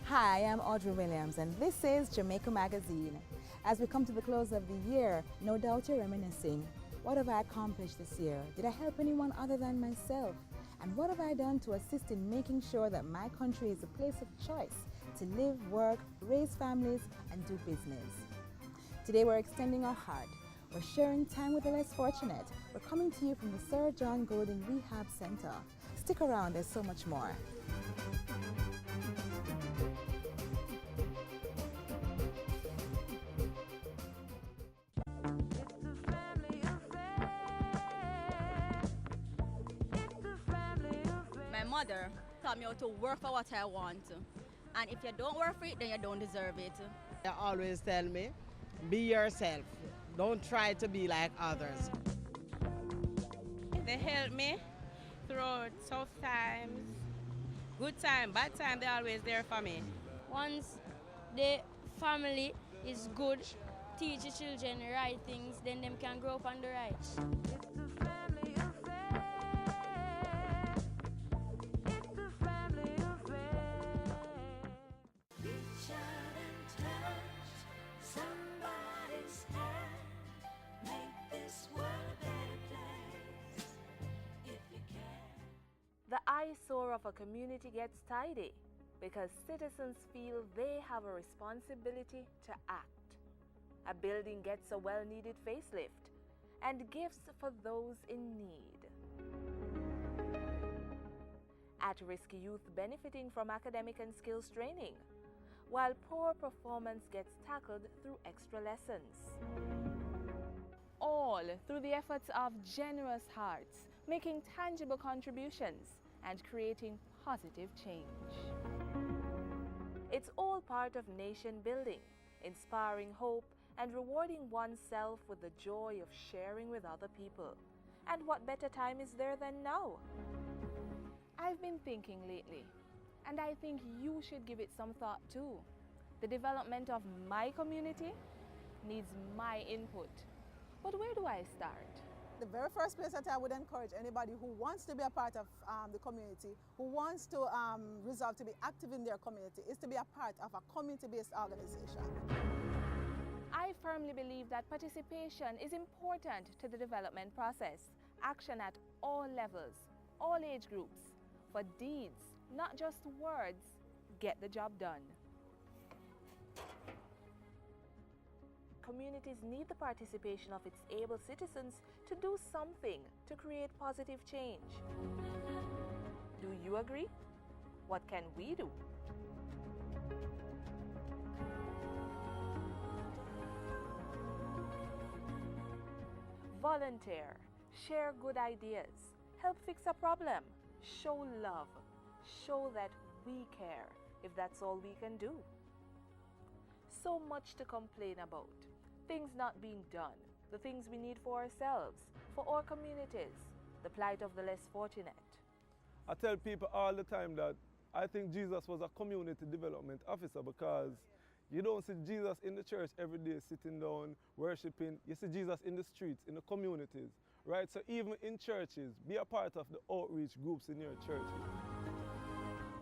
Hi, I'm Audrey Williams and this is Jamaica Magazine. As we come to the close of the year, no doubt you're reminiscing. What have I accomplished this year? Did I help anyone other than myself? And what have I done to assist in making sure that my country is a place of choice to live, work, raise families and do business? Today we're extending our heart. We're sharing time with the less fortunate. We're coming to you from the Sir John Golding Rehab Center. Stick around, there's so much more. My mother taught me how to work for what I want. And if you don't work for it, then you don't deserve it. They always tell me, be yourself. Don't try to be like others. They help me through tough times, good time, bad time, they're always there for me. Once the family is good, teach the children the right things, then them can grow up on the right. The eyesore of a community gets tidy because citizens feel they have a responsibility to act. A building gets a well-needed facelift and gifts for those in need. At-risk youth benefiting from academic and skills training, while poor performance gets tackled through extra lessons. All through the efforts of generous hearts, making tangible contributions and creating positive change. It's all part of nation building, inspiring hope and rewarding oneself with the joy of sharing with other people. And what better time is there than now? I've been thinking lately, and I think you should give it some thought too. The development of my community needs my input. But where do I start? The very first place that I would encourage anybody who wants to be a part of the community, who wants to resolve to be active in their community, is to be a part of a community-based organization. I firmly believe that participation is important to the development process. Action at all levels, all age groups, for deeds, not just words, get the job done. Communities need the participation of its able citizens to do something to create positive change. Do you agree? What can we do? Volunteer, share good ideas, help fix a problem, show love, show that we care, if that's all we can do. So much to complain about. Things not being done, the things we need for ourselves, for our communities, the plight of the less fortunate. I tell people all the time that I think Jesus was a community development officer because you don't see Jesus in the church every day sitting down, worshiping. You see Jesus in the streets, in the communities, right? So even in churches, be a part of the outreach groups in your churches.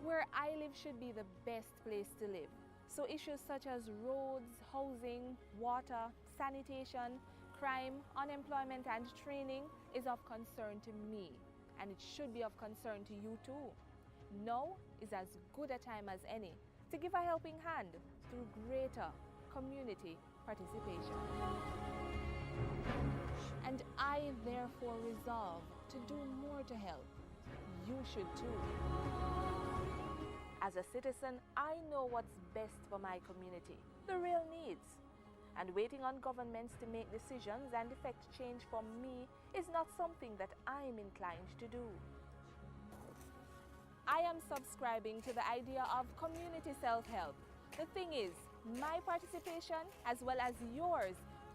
Where I live should be the best place to live. So issues such as roads, housing, water, sanitation, crime, unemployment and training is of concern to me, and it should be of concern to you too. Now is as good a time as any to give a helping hand through greater community participation. And I therefore resolve to do more to help. You should too. As a citizen, I know what's best for my community, the real needs. And waiting on governments to make decisions and effect change for me is not something that I'm inclined to do. I am subscribing to the idea of community self-help. The thing is, my participation as well as yours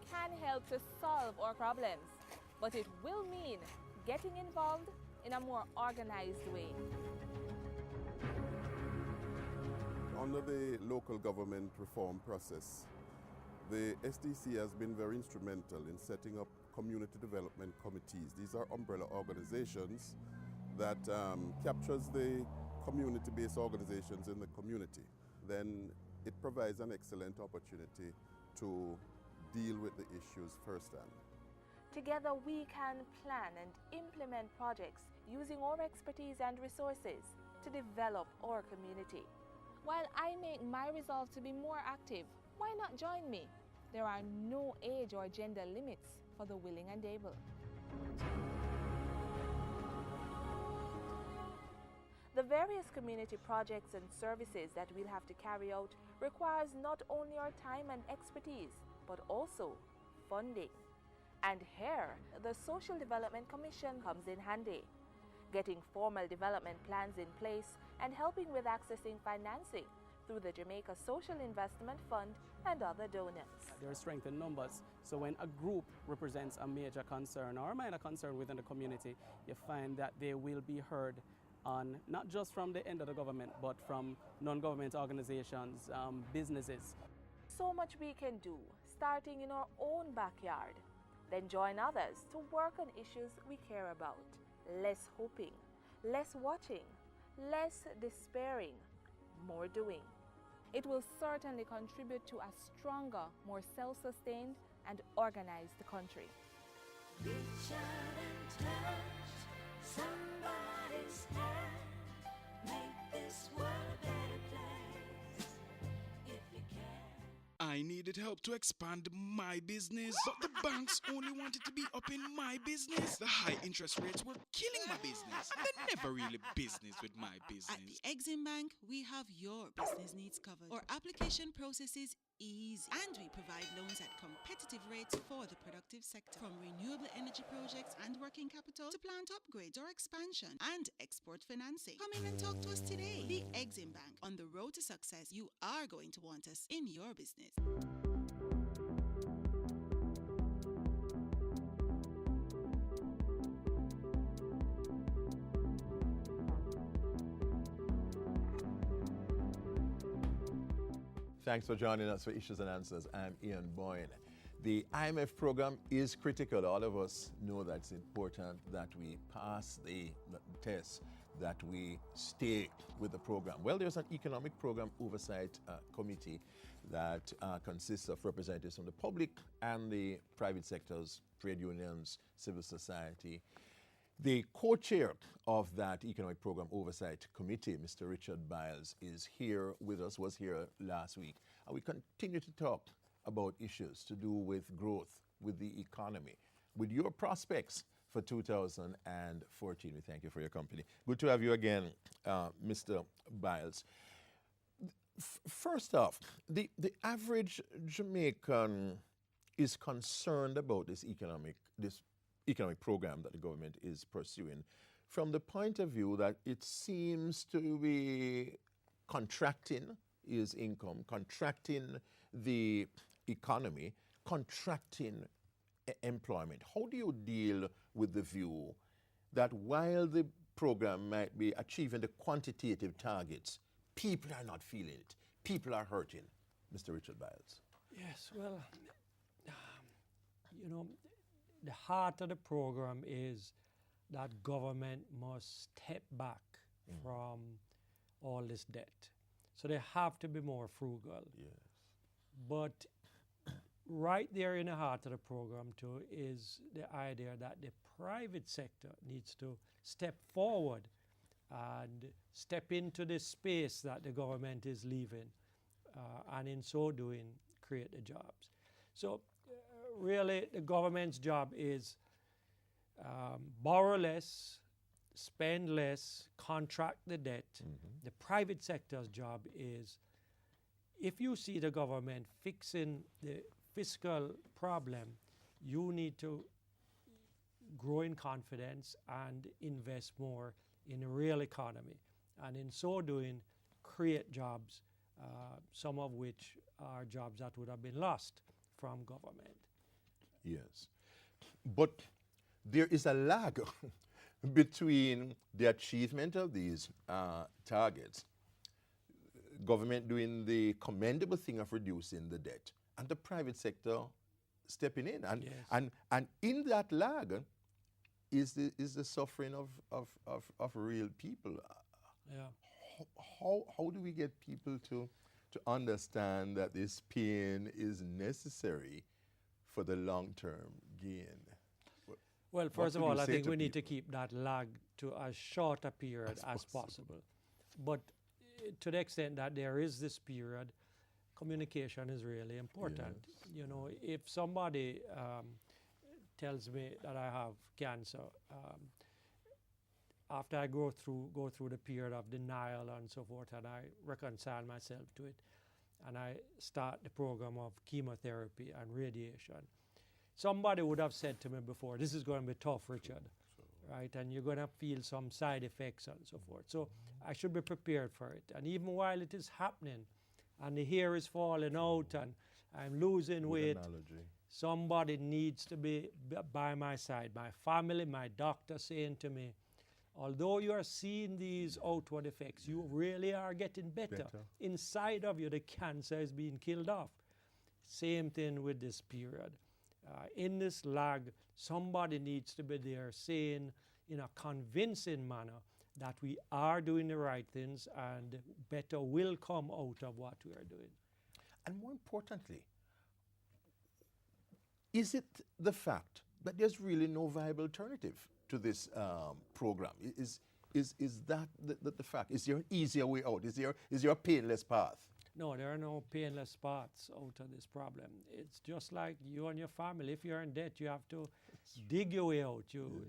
can help to solve our problems, but it will mean getting involved in a more organized way. Under the local government reform process, the SDC has been very instrumental in setting up community development committees. These are umbrella organizations that captures the community-based organizations in the community. then it provides an excellent opportunity to deal with the issues firsthand. Together we can plan and implement projects using our expertise and resources to develop our community. While I make my resolve to be more active, why not join me? There are no age or gender limits for the willing and able. The various community projects and services that we'll have to carry out requires not only our time and expertise, but also funding. And here, the Social Development Commission comes in handy, getting formal development plans in place and helping with accessing financing through the Jamaica Social Investment Fund and other donors. There are strength in numbers, so when a group represents a major concern or a minor concern within the community, you find that they will be heard on not just from the end of the government, but from non-government organizations, businesses. So much we can do, starting in our own backyard. Then join others to work on issues we care about. Less hoping, less watching, less despairing, more doing. It will certainly contribute to a stronger, more self-sustained and organized country. Reach out and touch somebody's hand. Make this world a better place if you can. I needed help to expand my business, but the banks only wanted to be up in my business. The high interest rates were killing my business. They're never really business with my business. At the Exim Bank, we have your business needs covered. Our application process is easy, and we provide loans at competitive rates for the productive sector. From renewable energy projects and working capital to plant upgrades or expansion and export financing. Come in and talk to us today. The Exim Bank. On the road to success, you are going to want us in your business. Thanks for joining us for Issues and Answers. I'm Ian Boyne. The IMF program is critical. All of us know that it's important that we pass the test, that we stay with the program. Well, there's an economic program oversight committee that consists of representatives from the public and the private sectors, trade unions, civil society. The co-chair of that Economic Program Oversight Committee, Mr. Richard Biles, is here with us, was here last week. And we continue to talk about issues to do with growth, with the economy, with your prospects for 2014. We thank you for your company. Good to have you again, Mr. Biles. First off, the average Jamaican is concerned about this economic program that the government is pursuing from the point of view that it seems to be contracting his income, contracting the economy, contracting employment. How do you deal with the view that while the program might be achieving the quantitative targets, people are not feeling it, people are hurting? Mr. Richard Biles. Yes, well, you know, the heart of the program is that government must step back from all this debt. So they have to be more frugal. Yes. But right there in the heart of the program too is the idea that the private sector needs to step forward and step into the space that the government is leaving, and in so doing create the jobs. So really, the government's job is borrow less, spend less, contract the debt. The private sector's job is, if you see the government fixing the fiscal problem, you need to grow in confidence and invest more in the real economy. And in so doing, create jobs, some of which are jobs that would have been lost from government. Yes. But there is a lag between the achievement of these targets, government doing the commendable thing of reducing the debt, and the private sector stepping in. And, yes. and in that lag is the suffering of real people. Yeah. How do we get people to to understand that this pain is necessary for the long-term gain? Well, What first of would you all, I say think to we need to people? keep that lag to as short a period as possible. But to the extent that there is this period, communication is really important. You know, if somebody tells me that I have cancer, after I go through the period of denial and so forth, and I reconcile myself to it, and I start the program of chemotherapy and radiation, somebody would have said to me before, this is going to be tough, Richard, right? And you're going to feel some side effects and so forth. So I should be prepared for it. And even while it is happening, and the hair is falling out, and I'm losing weight, somebody needs to be by my side. My family, my doctor saying to me, although you are seeing these outward effects, you really are getting better. Inside of you, the cancer is being killed off. Same thing with this period. In this lag, somebody needs to be there saying in a convincing manner that we are doing the right things and better will come out of what we are doing. And more importantly, is it the fact that there's really no viable alternative to this program? Is that the fact? Is there an easier way out? Is there a painless path? No, there are no painless paths out of this problem. It's just like you and your family. If you're in debt, you have to dig your way out. You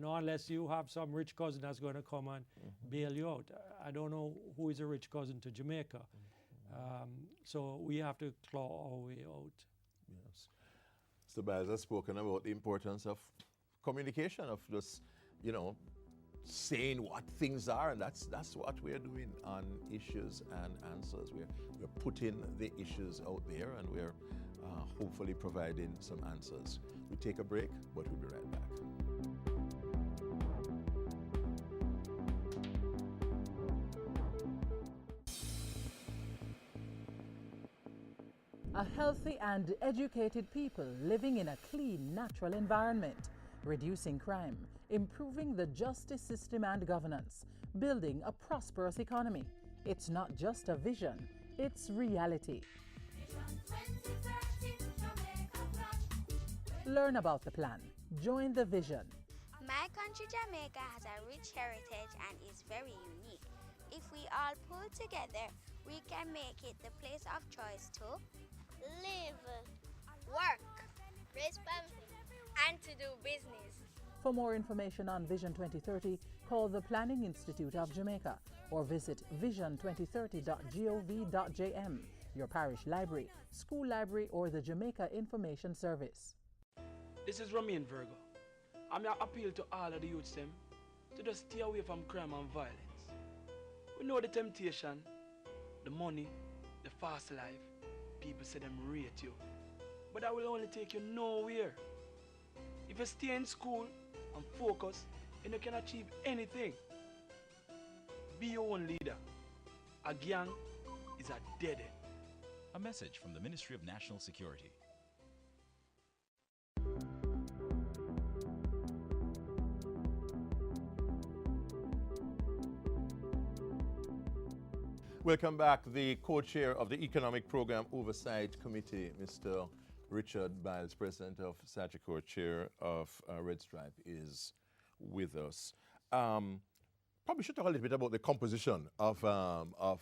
know, unless you have some rich cousin that's going to come and bail you out. I don't know who is a rich cousin to Jamaica. So we have to claw our way out. Yes. Mr. Biles has spoken about the importance of communication, of just, you know, saying what things are, and that's what we're doing on Issues and Answers. We're putting the issues out there, and we're hopefully providing some answers. We take a break, but we'll be right back. A healthy and educated people living in a clean, natural environment, reducing crime, improving the justice system and governance, building a prosperous economy. It's not just a vision, it's reality. Learn about the plan. Join the vision. My country, Jamaica, has a rich heritage and is very unique. If we all pull together, we can make it the place of choice to live, work, raise family, and to do business. For more information on Vision 2030, call the Planning Institute of Jamaica or visit vision2030.gov.jm, your parish library, school library, or the Jamaica Information Service. This is Romain Virgo. I'm here appeal to all of the youths them to just stay away from crime and violence. We know the temptation, the money, the fast life. People say them rate you, but that will only take you nowhere. If you stay in school and focus, then you can achieve anything. Be your own leader. A gang is a dead end. A message from the Ministry of National Security. Welcome back. The co-chair of the Economic Program Oversight Committee, Mr. Richard Biles, president of Sagicor, chair of Red Stripe, is with us. Probably should talk a little bit about the composition of EPOC.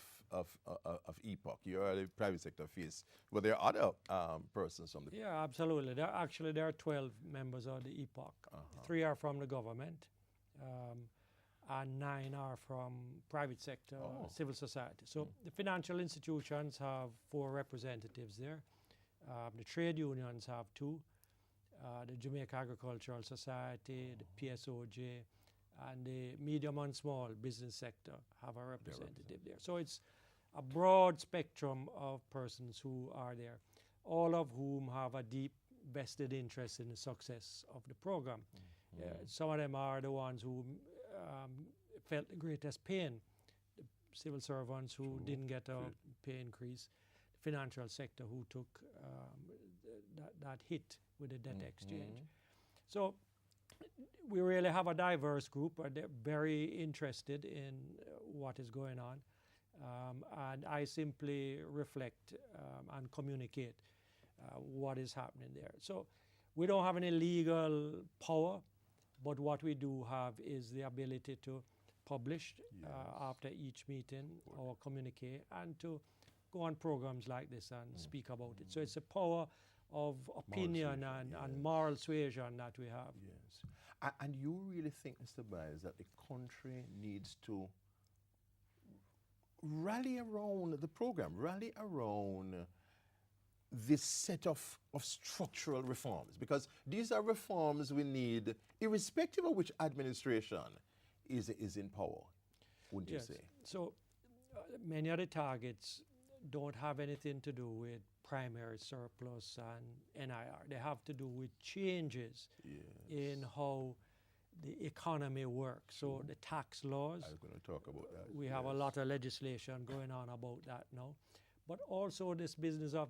You are the private sector face, but there are other persons from the... Yeah, absolutely. There are 12 members of the EPOC. 3 are from the government, and 9 are from private sector, civil society. So the financial institutions have 4 representatives there. The trade unions have 2, the Jamaica Agricultural Society, the PSOJ, and the medium and small business sector have a representative there. So it's a broad spectrum of persons who are there, all of whom have a deep vested interest in the success of the program. Some of them are the ones who felt the greatest pain, the civil servants who didn't get a pay increase, the financial sector who took that hit with the debt exchange. So we really have a diverse group. They're very interested in what is going on. And I simply reflect and communicate what is happening there. So we don't have any legal power, but what we do have is the ability to publish after each meeting our communique and to go on programs like this and speak about it. So it's a power of opinion and moral suasion that we have. Yes. And you really think, Mr. Biles, that the country needs to rally around the program, rally around this set of structural reforms? Because these are reforms we need, irrespective of which administration is in power, wouldn't you say? So many of the targets don't have anything to do with primary surplus and NIR. They have to do with changes in how the economy works. So the tax laws. I was going to talk about that. We have a lot of legislation going on about that now. But also this business of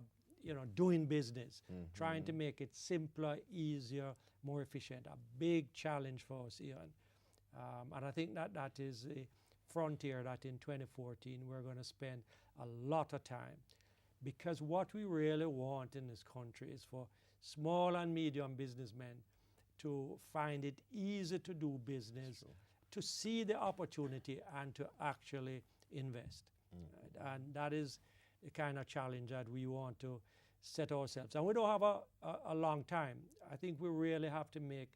doing business, trying to make it simpler, easier, more efficient. A big challenge for us, Ian. And I think that is a frontier that in 2014 we're going to spend a lot of time. Because what we really want in this country is for small and medium businessmen to find it easy to do business, to see the opportunity and to actually invest. Right? And that is the kind of challenge that we want to set ourselves. And we don't have a long time. I think we really have to make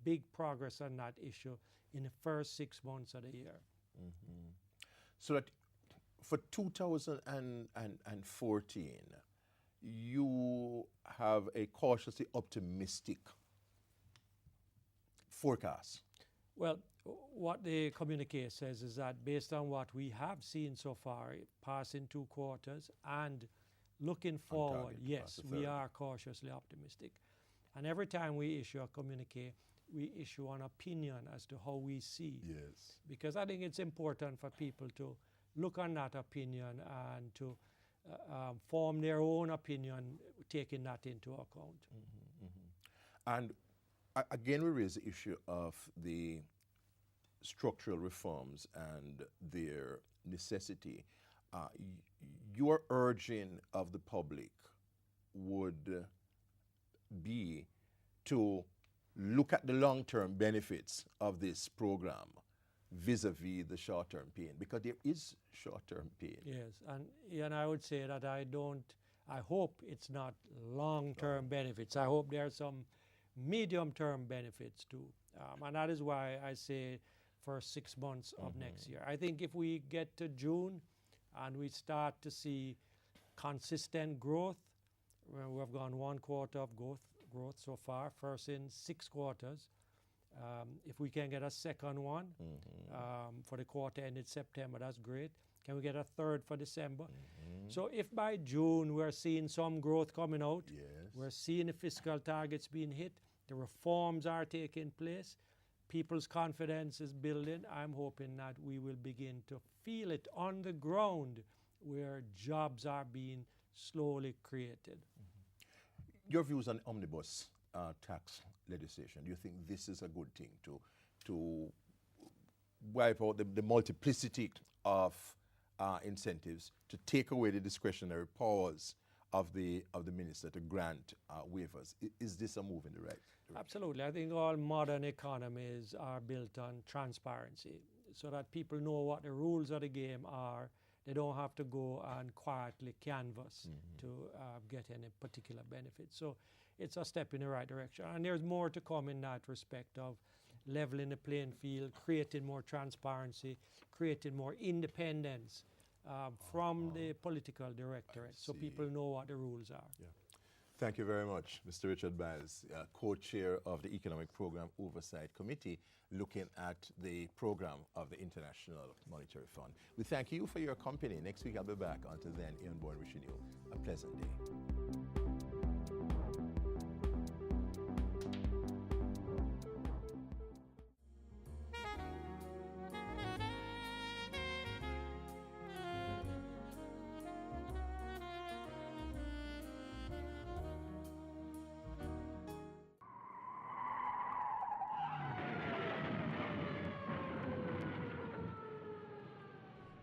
big progress on that issue in the first 6 months of the year. So that for 2014, you have a cautiously optimistic forecast. Well, what the communique says is that based on what we have seen so far, passing 2 quarters and looking forward, yes, we are cautiously optimistic. And every time we issue a communique, we issue an opinion as to how we see. Yes. Because I think it's important for people to look on that opinion and to form their own opinion, taking that into account. And again, we raise the issue of the structural reforms and their necessity. Your urging of the public would be to look at the long-term benefits of this program vis-a-vis the short-term pain, because there is short-term pain. Yes, and I would say that I hope it's not long-term benefits. I hope there are some medium-term benefits too. And that is why I say for 6 months of next year. I think if we get to June and we start to see consistent growth, we've gone 1 quarter of growth so far, first in 6 quarters. If we can get a second one for the quarter ended September, that's great. Can we get a third for December? So if by June we're seeing some growth coming out, we're seeing the fiscal targets being hit, the reforms are taking place, people's confidence is building, I'm hoping that we will begin to feel it on the ground where jobs are being slowly created. Your views on omnibus tax legislation, do you think this is a good thing to wipe out the multiplicity of incentives, to take away the discretionary powers of the minister to grant waivers? Is this a move in the right direction? Absolutely. I think all modern economies are built on transparency so that people know what the rules of the game are. They don't have to go and quietly canvass to get any particular benefit. So it's a step in the right direction. And there's more to come in that respect of leveling the playing field, creating more transparency, creating more independence from the political directorate so people know what the rules are. Yeah. Thank you very much, Mr. Richard Biles, co-chair of the Economic Program Oversight Committee, looking at the program of the International Monetary Fund. We thank you for your company. Next week I'll be back. Until then, Ian Boyne wishing you a pleasant day.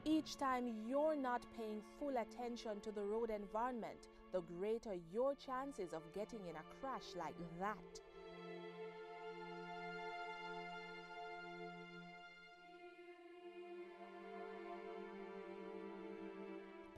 Each time you're not paying full attention to the road environment, the greater your chances of getting in a crash like that.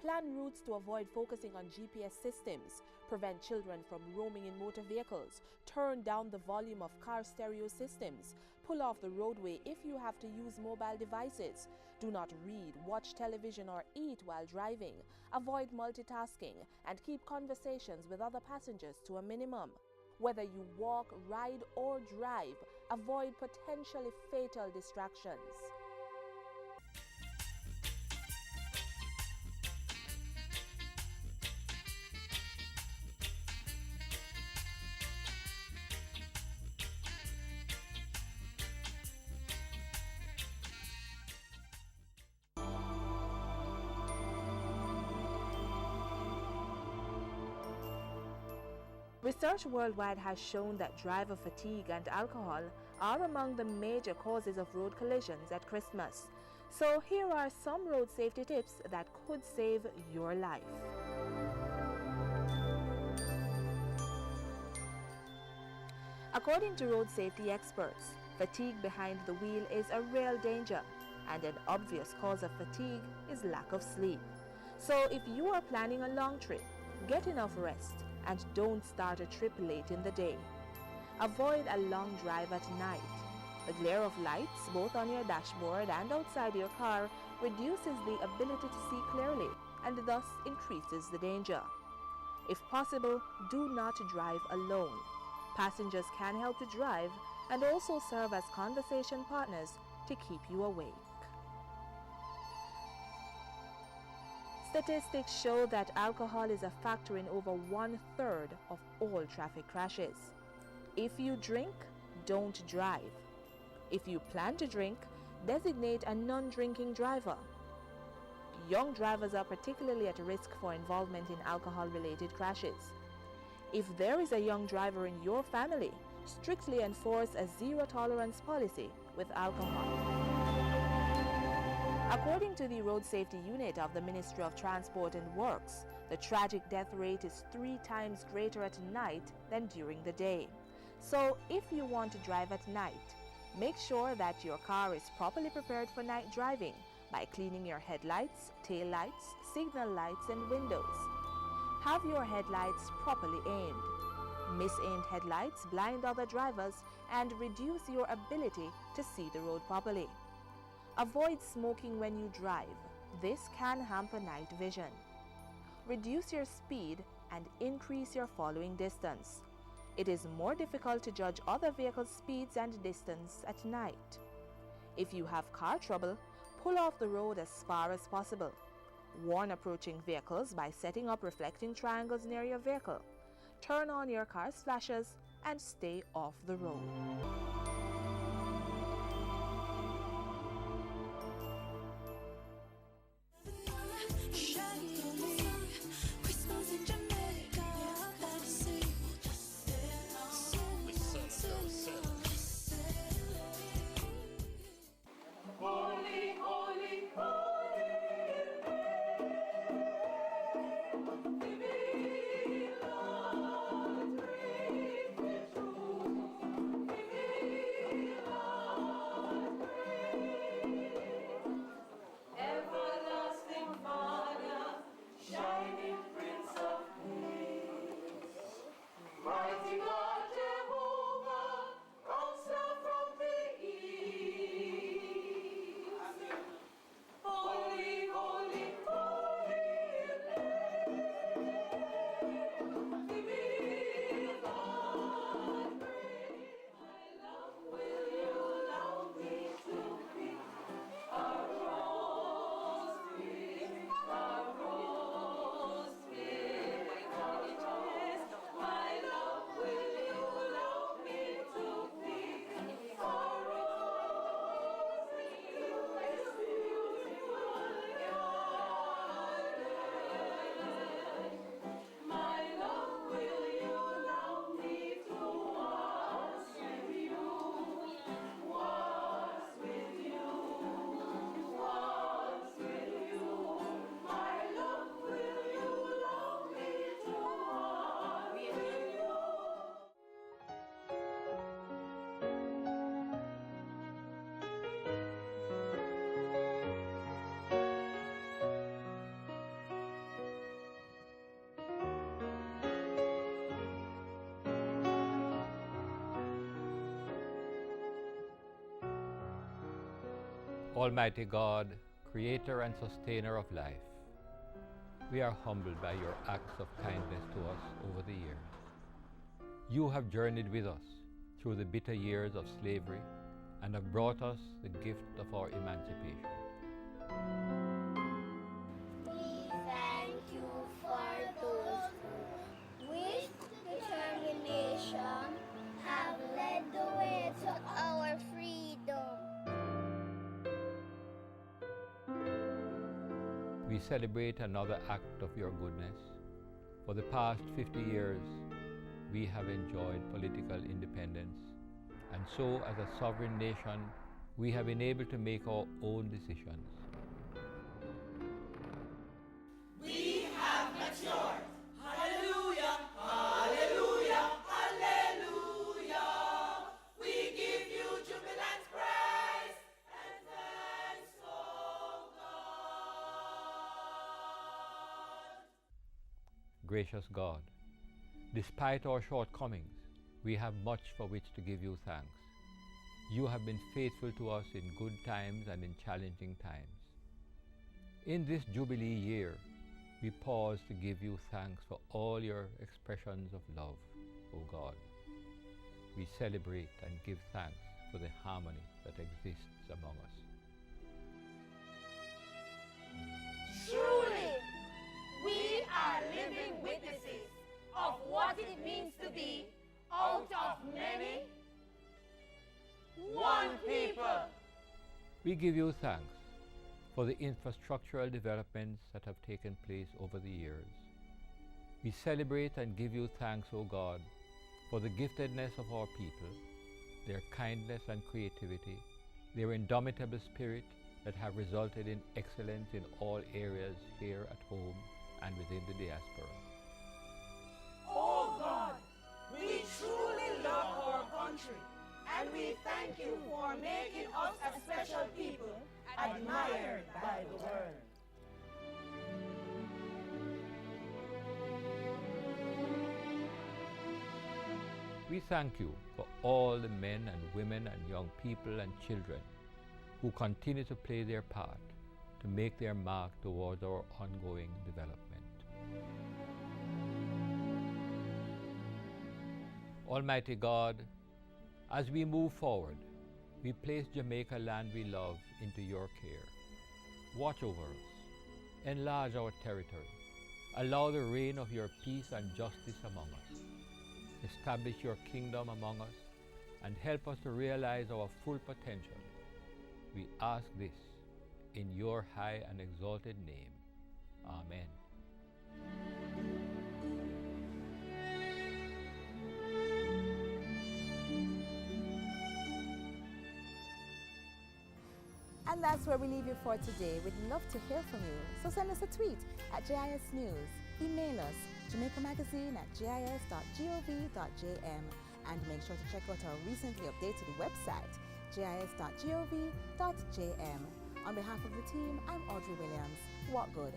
Plan routes to avoid focusing on GPS systems, prevent children from roaming in motor vehicles, turn down the volume of car stereo systems, pull off the roadway if you have to use mobile devices, do not read, watch television or eat while driving, avoid multitasking, and keep conversations with other passengers to a minimum. Whether you walk, ride or drive, avoid potentially fatal distractions. Research worldwide has shown that driver fatigue and alcohol are among the major causes of road collisions at Christmas. So here are some road safety tips that could save your life. According to road safety experts, fatigue behind the wheel is a real danger, and an obvious cause of fatigue is lack of sleep. So if you are planning a long trip, get enough rest and don't start a trip late in the day. Avoid a long drive at night. The glare of lights, both on your dashboard and outside your car, reduces the ability to see clearly and thus increases the danger. If possible, do not drive alone. Passengers can help to drive and also serve as conversation partners to keep you awake. Statistics show that alcohol is a factor in over 1/3 of all traffic crashes. If you drink, don't drive. If you plan to drink, designate a non-drinking driver. Young drivers are particularly at risk for involvement in alcohol-related crashes. If there is a young driver in your family, strictly enforce a zero-tolerance policy with alcohol. According to the Road Safety Unit of the Ministry of Transport and Works, the tragic death rate is 3 times greater at night than during the day. So if you want to drive at night, make sure that your car is properly prepared for night driving by cleaning your headlights, tail lights, signal lights and windows. Have your headlights properly aimed. Misaimed headlights blind other drivers and reduce your ability to see the road properly. Avoid smoking when you drive. This can hamper night vision. Reduce your speed and increase your following distance. It is more difficult to judge other vehicles' speeds and distance at night. If you have car trouble, pull off the road as far as possible. Warn approaching vehicles by setting up reflecting triangles near your vehicle. Turn on your car's flashers and stay off the road. Almighty God, creator and sustainer of life, we are humbled by your acts of kindness to us over the years. You have journeyed with us through the bitter years of slavery and have brought us the gift of our emancipation. We thank you for those who, with determination, have led the way to our freedom. We celebrate another act of your goodness. For the past 50 years, we have enjoyed political independence, and so as a sovereign nation, we have been able to make our own decisions. We have matured. Hallelujah, hallelujah, hallelujah. We give you jubilant praise and thanks, oh God. Gracious God, despite our shortcomings, we have much for which to give you thanks. You have been faithful to us in good times and in challenging times. In this Jubilee year, we pause to give you thanks for all your expressions of love, O God. We celebrate and give thanks for the harmony that exists among us. Truly, we are living witnesses of what it means to be out of many, one people. We give you thanks for the infrastructural developments that have taken place over the years. We celebrate and give you thanks, O God, for the giftedness of our people, their kindness and creativity, their indomitable spirit that have resulted in excellence in all areas here at home and within the diaspora. Oh God, we truly love our country, and we thank you for making us a special people admired by the world. We thank you for all the men and women and young people and children who continue to play their part to make their mark towards our ongoing development. Almighty God, as we move forward, we place Jamaica land we love into your care. Watch over us, enlarge our territory, allow the reign of your peace and justice among us. Establish your kingdom among us and help us to realize our full potential. We ask this in your high and exalted name. Amen. And that's where we leave you for today. We'd love to hear from you. So send us a tweet at JIS News. Email us jamaicamagazine@gis.gov.jm, and make sure to check out our recently updated website, gis.gov.jm. On behalf of the team, I'm Audrey Williams. What good?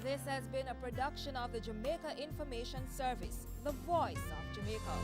This has been a production of the Jamaica Information Service, the voice of Jamaica.